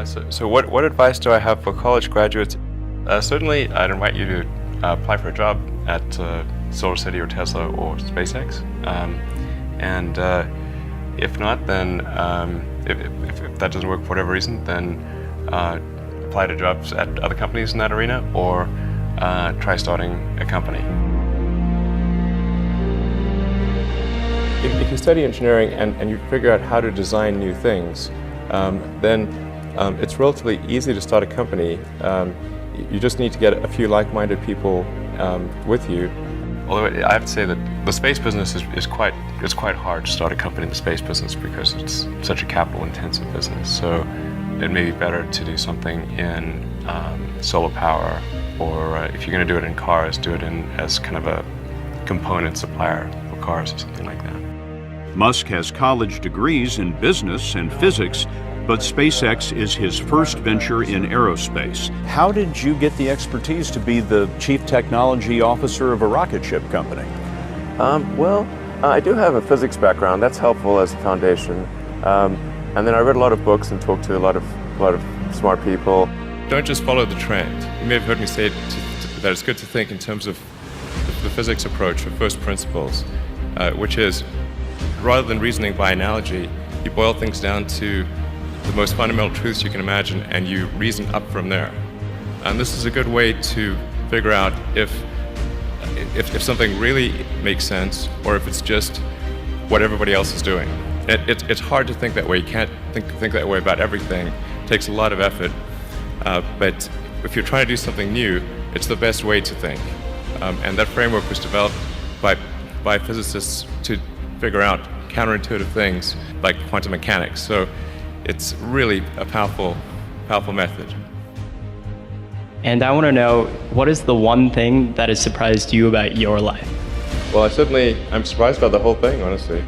So what advice do I have for college graduates? Certainly, I'd invite you to apply for a job at Solar City or Tesla or SpaceX. And if not, then if that doesn't work for whatever reason, then apply to jobs at other companies in that arena, or try starting a company. If you study engineering and you figure out how to design new things, then it's relatively easy to start a company. You just need to get a few like-minded people with you. Although I have to say that the space business is quite hard to start a company in the space business because it's such a capital-intensive business. So it may be better to do something in solar power, or if you're going to do it in cars, do it as kind of a component supplier for cars or something like that. Musk has college degrees in business and physics, but SpaceX is his first venture in aerospace. How did you get the expertise to be the chief technology officer of a rocket ship company? I do have a physics background. That's helpful as a foundation. And then I read a lot of books and talked to a lot of smart people. Don't just follow the trend. You may have heard me say that it's good to think in terms of the physics approach or first principles, which is, rather than reasoning by analogy, you boil things down to the most fundamental truths you can imagine, and you reason up from there. And this is a good way to figure out if something really makes sense, or if it's just what everybody else is doing. It's hard to think that way. You can't think that way about everything. It takes a lot of effort. But if you're trying to do something new, it's the best way to think. And that framework was developed by physicists to figure out counterintuitive things like quantum mechanics. So it's really a powerful method. And I want to know, what is the one thing that has surprised you about your life? Well, I'm surprised by the whole thing, honestly.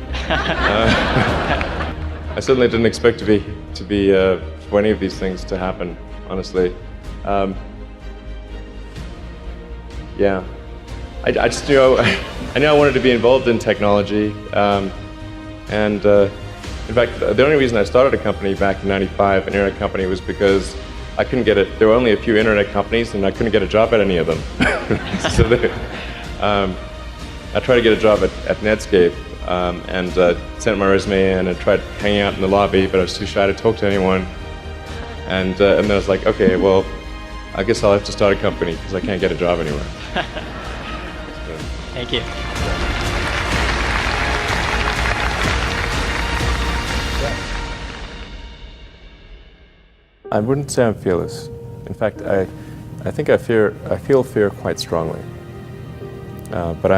I certainly didn't expect for any of these things to happen, honestly. Yeah. I just knew I knew I wanted to be involved in technology, and in fact, the only reason I started a company back in '95, an internet company, was because I couldn't get it. There were only a few internet companies, and I couldn't get a job at any of them. So I tried to get a job at Netscape, and sent my resume in and tried hanging out in the lobby, but I was too shy to talk to anyone. And then I was like, okay, well, I guess I'll have to start a company because I can't get a job anywhere. Thank you. I wouldn't say I'm fearless. In fact, I think I feel fear quite strongly. But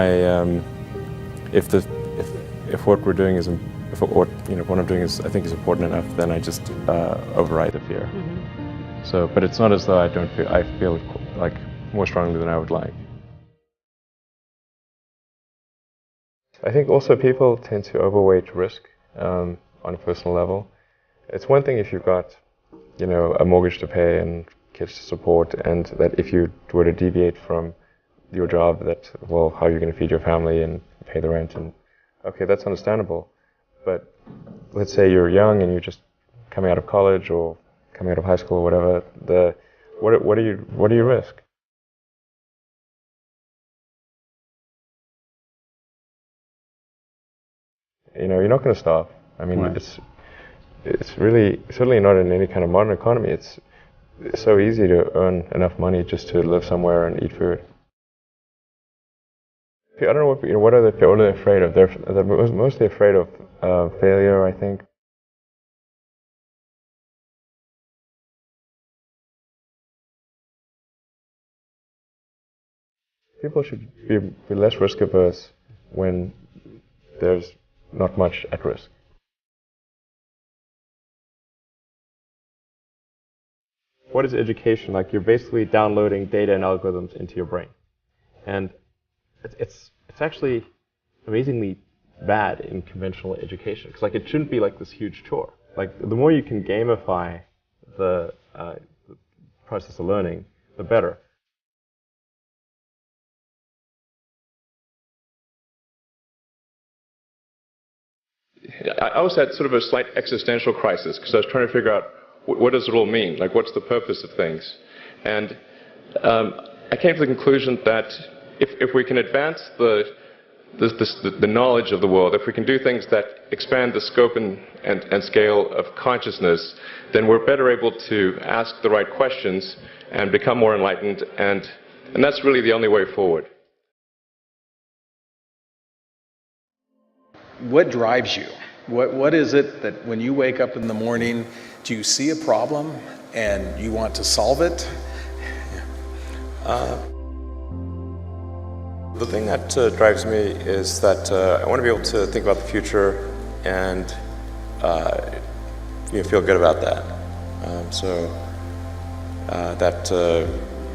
if what we're doing is, what I'm doing is, I think, is important enough, then I just override the fear. Mm-hmm. So, but it's not as though I don't feel. I feel like more strongly than I would like. I think also people tend to overweight risk on a personal level. It's one thing if you've got, a mortgage to pay and kids to support, and that if you were to deviate from your job, that, well, how are you going to feed your family and pay the rent? And okay, that's understandable. But let's say you're young and you're just coming out of college or coming out of high school or whatever. What do you risk? You're not going to starve. I mean, right. It's really certainly not in any kind of modern economy. It's so easy to earn enough money just to live somewhere and eat food. I don't know what are they afraid of? They're mostly afraid of failure, I think. People should be less risk averse when there's not much at risk. What is education? Like, you're basically downloading data and algorithms into your brain. And it's actually amazingly bad in conventional education. Because it shouldn't be like this huge chore. Like, the more you can gamify the process of learning, the better. I also had sort of a slight existential crisis because I was trying to figure out what does it all mean? Like, what's the purpose of things? And I came to the conclusion that if we can advance the knowledge of the world, if we can do things that expand the scope and scale of consciousness, then we're better able to ask the right questions and become more enlightened, and that's really the only way forward. What drives you? What is it that when you wake up in the morning, do you see a problem and you want to solve it? The thing that drives me is that I want to be able to think about the future and feel good about that.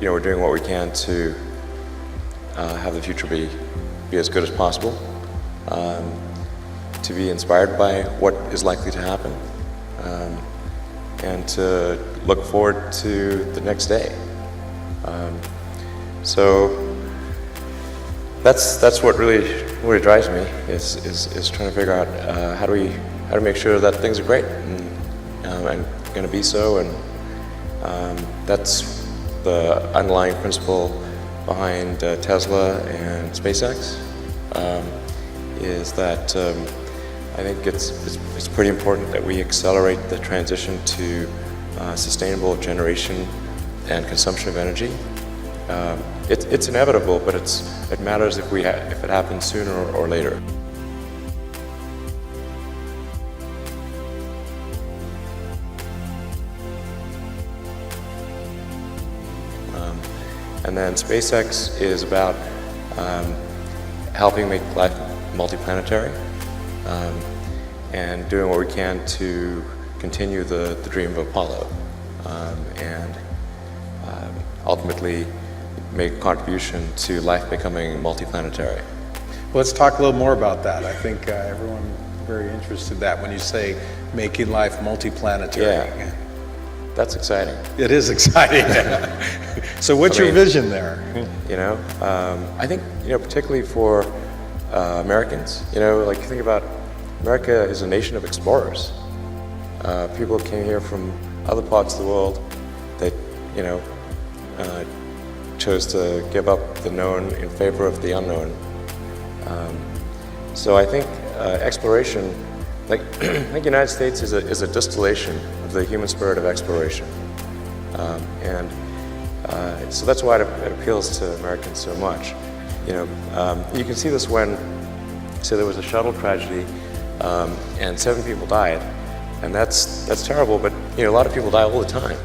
We're doing what we can to have the future be as good as possible, to be inspired by what is likely to happen, and to look forward to the next day. That's what really drives me, is trying to figure out how to make sure that things are great and going to be so, and that's the underlying principle behind Tesla and SpaceX. Is that I think it's pretty important that we accelerate the transition to sustainable generation and consumption of energy. It's inevitable, but it matters if it happens sooner or later. And then SpaceX is about helping make life multiplanetary, and doing what we can to continue the dream of Apollo, and ultimately make a contribution to life becoming multiplanetary. Well, let's talk a little more about that. I think everyone is very interested in that when you say making life multiplanetary. Yeah, that's exciting. It is exciting. So what's your vision there? I think, particularly for Americans, like you think about America is a nation of explorers. People came here from other parts of the world that, chose to give up the known in favor of the unknown. So I think exploration, I think the United States is a distillation of the human spirit of exploration. So that's why it appeals to Americans so much. You can see this when, say, there was a shuttle tragedy and 7 people died, and that's terrible, but a lot of people die all the time.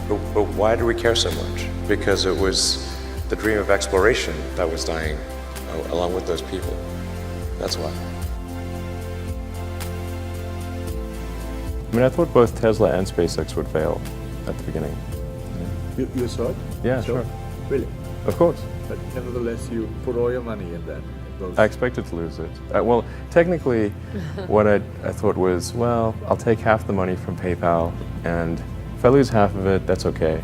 But why do we care so much? Because it was the dream of exploration that was dying along with those people. That's why. I thought both Tesla and SpaceX would fail at the beginning. You saw it? Yeah, sure. Really? Of course. But nevertheless, you put all your money in that. I expected to lose it. Well, technically, what I thought was, well, I'll take half the money from PayPal, and if I lose half of it, that's okay.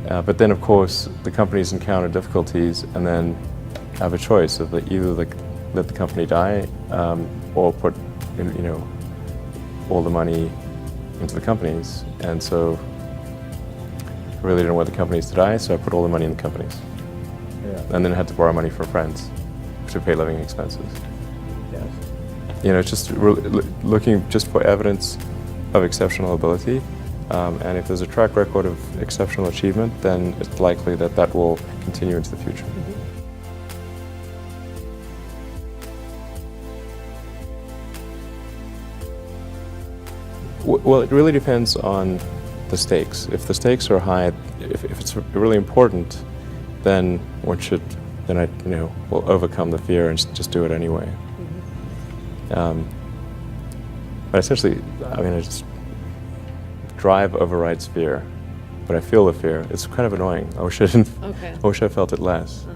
But then, of course, the companies encounter difficulties and then have a choice of either let the company die or put, all the money into the companies. And so I really didn't want the companies to die, so I put all the money in the companies. Yeah. And then I had to borrow money from friends to pay living expenses. Yes. Just looking just for evidence of exceptional ability. And if there's a track record of exceptional achievement, then it's likely that will continue into the future. Mm-hmm. Well, it really depends on the stakes. If the stakes are high, if it's really important, then I will overcome the fear and just do it anyway. Mm-hmm. But essentially, I just drive overrides fear, but I feel the fear. It's kind of annoying. I wish I didn't. Okay. I wish I felt it less. Uh-huh.